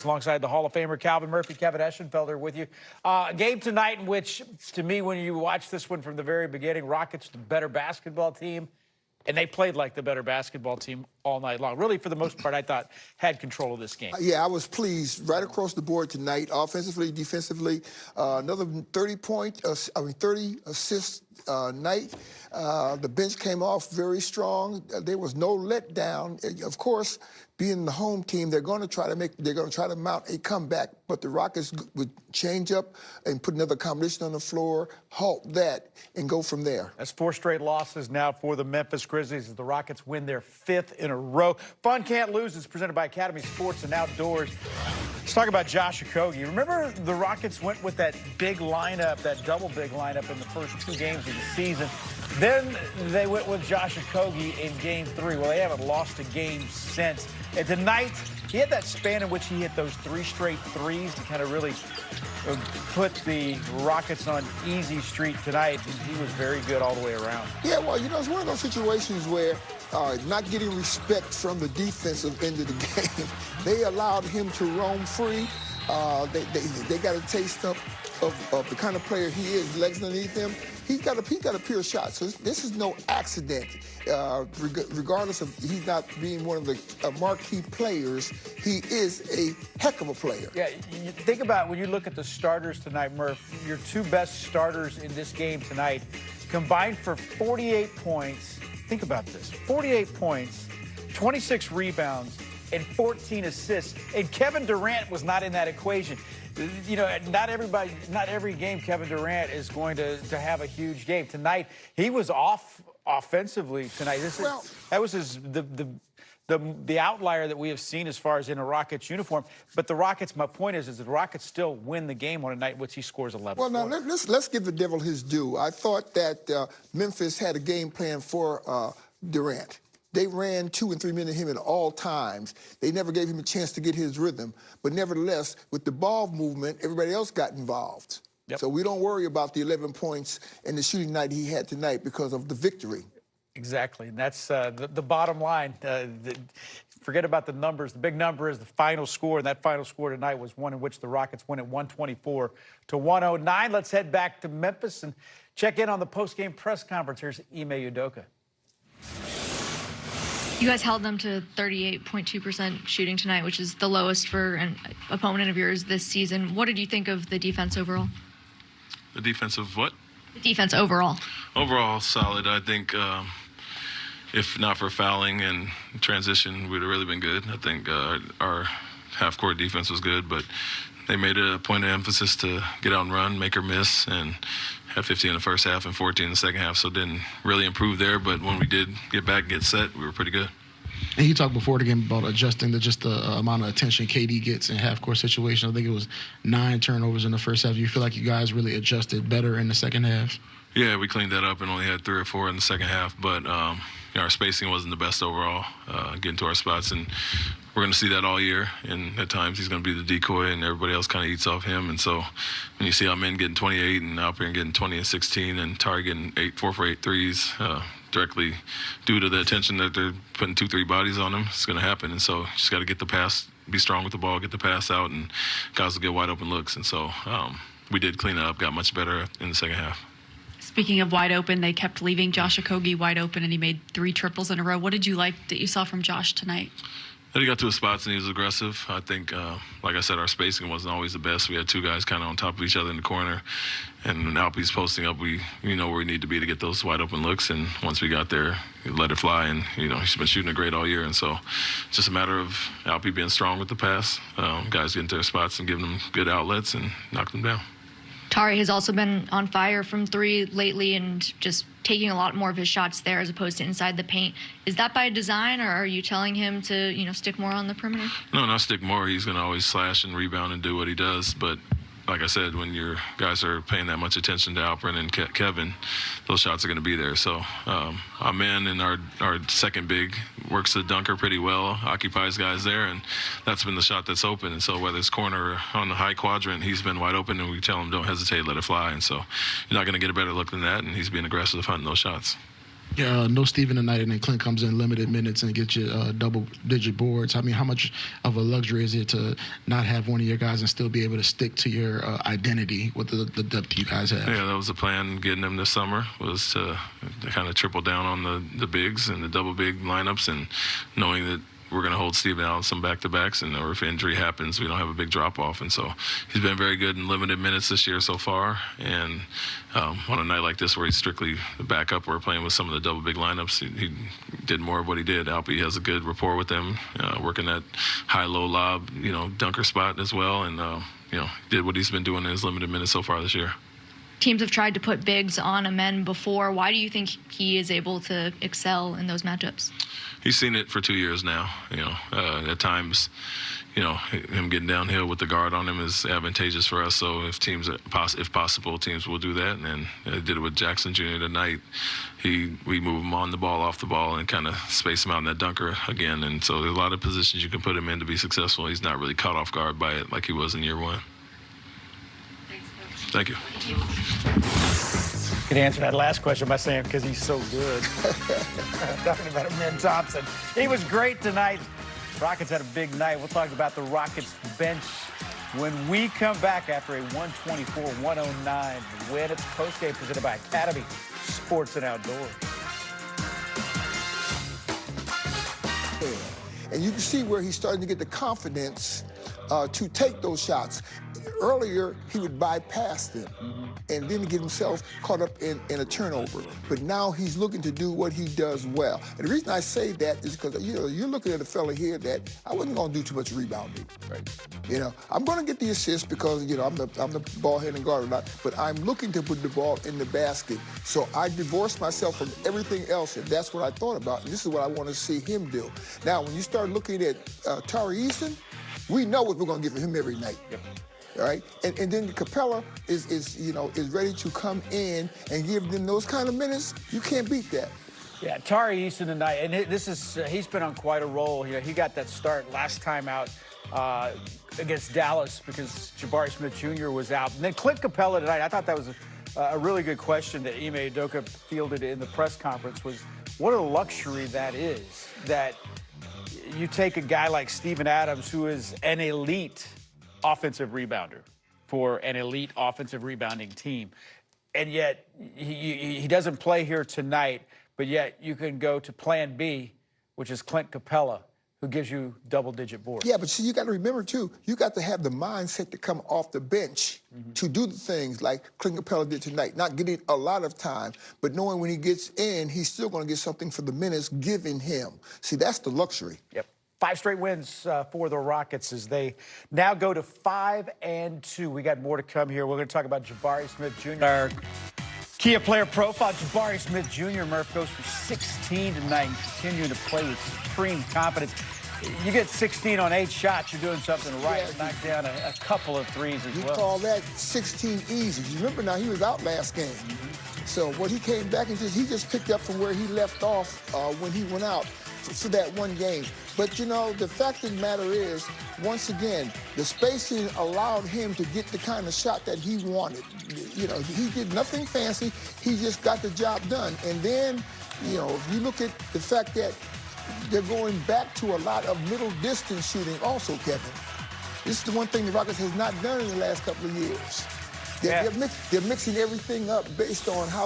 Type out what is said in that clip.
Alongside the Hall of Famer Calvin Murphy, Kevin Eschenfelder with you. A game tonight in which, to me, when you watch this one from the very beginning, Rockets the better basketball team, and they played like the better basketball team all night long. Really, for the most part, I thought had control of this game. Yeah, I was pleased right across the board tonight, offensively, defensively. Another 30 assist night. The bench came off very strong. There was no letdown. Of course, being the home team, they're going to try to mount a comeback. But the Rockets would change up and put another combination on the floor, halt that, and go from there. That's 4 straight losses now for the Memphis Grizzlies as the Rockets win their 5th in a row. Fun Can't Lose is presented by Academy Sports and Outdoors. Let's talk about Josh Okogie. Remember the Rockets went with that big lineup, that double big lineup in the first 2 games of the season. Then they went with Josh Okogie in Game 3. Well, they haven't lost a game since. And tonight, he had that span in which he hit those 3 straight threes to kind of really put the Rockets on easy street tonight. And he was very good all the way around. Yeah, well, you know, it's one of those situations where not getting respect from the defensive end of the game, they allowed him to roam free. They got a taste of the kind of player he is, legs underneath him. He's got a pure shot. So this is no accident. Regardless of he's not being one of the marquee players, he is a heck of a player. Yeah, you think about when you look at the starters tonight, Murph, your 2 best starters in this game tonight combined for 48 points. Think about this, 48 points, 26 rebounds, and 14 assists. And Kevin Durant was not in that equation. You know, not every game Kevin Durant is going to have a huge game. Tonight, he was off offensively tonight. That was the outlier that we have seen as far as in a Rockets uniform. But the Rockets, my point is the Rockets still win the game on a night in which he scores 11 Well, now, points. let's give the devil his due. I thought that Memphis had a game plan for Durant. They ran 2 and 3 men at him at all times. They never gave him a chance to get his rhythm. But nevertheless, with the ball movement, everybody else got involved. Yep. So we don't worry about the 11 points and the shooting night he had tonight because of the victory. Exactly. And that's the bottom line. Forget about the numbers. The big number is the final score, and that final score tonight was one in which the Rockets win at 124-109. Let's head back to Memphis and check in on the post-game press conference. Here's Ime Udoka. You guys held them to 38.2% shooting tonight, which is the lowest for an opponent of yours this season. What did you think of the defense overall? The defense of what? The defense overall. Overall, solid. I think if not for fouling and transition, we'd have really been good. I think our half-court defense was good, but they made it a point of emphasis to get out and run, make her miss, and had 15 in the first half and 14 in the second half, so didn't really improve there. But when we did get back, get set, we were pretty good. And he talked before the game about adjusting to just the amount of attention KD gets in half-court situations. I think it was 9 turnovers in the first half. Do you feel like you guys really adjusted better in the second half? Yeah, we cleaned that up and only had 3 or 4 in the second half, but our spacing wasn't the best overall, getting to our spots, and we're going to see that all year. And at times he's going to be the decoy, and everybody else kind of eats off him. And so when you see our men getting 28 and Alperen getting 20 and 16 and Tari getting 4 for 8 threes, directly due to the attention that they're putting 2-3 bodies on him, it's going to happen. And so you just got to get the pass, be strong with the ball, get the pass out, and guys will get wide open looks. And so we did clean it up, got much better in the second half. Speaking of wide open, they kept leaving Josh Okogie wide open, and he made 3 triples in a row. What did you like that you saw from Josh tonight? That he got to his spots and he was aggressive. I think, like I said, our spacing wasn't always the best. We had 2 guys kind of on top of each other in the corner. And when Alpe's posting up, we know where we need to be to get those wide open looks. And once we got there, we let it fly. And, he's been shooting it great all year. And so it's just a matter of Alpe being strong with the pass, guys getting to their spots and giving them good outlets and knock them down. Tari has also been on fire from 3 lately and just taking a lot more of his shots there as opposed to inside the paint. Is that by design, or are you telling him to, stick more on the perimeter? No, not stick more. He's going to always slash and rebound and do what he does. But like I said, when your guys are paying that much attention to Alperen and Kevin, those shots are going to be there. So our man and our second big works the dunker pretty well, occupies guys there, and that's been the shot that's open. And so whether it's corner or on the high quadrant, he's been wide open, and we tell him don't hesitate, let it fly. And so you're not going to get a better look than that, and he's being aggressive hunting those shots. Yeah, no Steven tonight, and then Clint comes in limited minutes and gets you double-digit boards. I mean, how much of a luxury is it to not have one of your guys and still be able to stick to your identity with the depth you guys have? Yeah, that was the plan getting them this summer, was to kind of triple down on the bigs and the double big lineups, and knowing that we're going to hold Steven out on some back-to-backs, and or if injury happens, we don't have a big drop-off. And so he's been very good in limited minutes this year so far. And on a night like this where he's strictly the backup, we're playing with some of the double big lineups, he did more of what he did. Alpi has a good rapport with them, working that high-low lob, dunker spot as well. And, did what he's been doing in his limited minutes so far this year. Teams have tried to put bigs on Amen before. Why do you think he is able to excel in those matchups? He's seen it for 2 years now. At times, him getting downhill with the guard on him is advantageous for us. So if possible, teams will do that. And then they did it with Jackson Jr. tonight. We move him on the ball, off the ball, and kind of space him out in that dunker again. And so there's a lot of positions you can put him in to be successful. He's not really caught off guard by it like he was in year one. Thank you. Could answer that last question by saying because he's so good. Talking about Amen Thompson. He was great tonight. Rockets had a big night. We'll talk about the Rockets bench when we come back after a 124-109 win. It's postgame presented by Academy Sports and Outdoors. And you can see where he's starting to get the confidence to take those shots. Earlier, he would bypass them and then get himself caught up in a turnover. But now he's looking to do what he does well. And the reason I say that is because, you're looking at a fella here that I wasn't going to do too much rebounding. Right. I'm going to get the assist because, I'm the ball handling guard a lot, but I'm looking to put the ball in the basket. So I divorced myself from everything else, and that's what I thought about. And this is what I want to see him do. Now, when you start looking at Tari Eason, we know what we're going to get from him every night. Yep. All right, and then Capella is ready to come in and give them those kind of minutes. You can't beat that. Yeah, Tari Eason tonight, and he's been on quite a roll. He got that start last time out against Dallas because Jabari Smith Jr. was out. And then Clint Capella tonight, I thought that was a really good question that Ime Udoka fielded in the press conference, was what a luxury that is, that you take a guy like Steven Adams, who is an elite offensive rebounder for an elite offensive rebounding team, and yet he doesn't play here tonight, but yet you can go to plan B, which is Clint Capella, who gives you double-digit boards. Yeah, but see, you got to remember, too, you got to have the mindset to come off the bench to do the things like Clint Capella did tonight, not getting a lot of time, but knowing when he gets in, he's still going to get something for the minutes given him. See, that's the luxury. Yep. 5 straight wins for the Rockets as they now go to 5-2. We got more to come here. We're going to talk about Jabari Smith Jr. Our Kia player profile, Jabari Smith Jr. Murph goes for 16 tonight and continuing to play with supreme confidence. You get 16 on 8 shots, you're doing something right. Yeah. Knock down a couple of threes as well. You call that 16 easy. You remember now, he was out last game. So what he came back and he just picked up from where he left off when he went out for that one game. But, the fact of the matter is, once again, the spacing allowed him to get the kind of shot that he wanted. He did nothing fancy. He just got the job done. And then, if you look at the fact that they're going back to a lot of middle distance shooting also, Kevin. This is the one thing the Rockets has not done in the last couple of years. They're mixing everything up based on how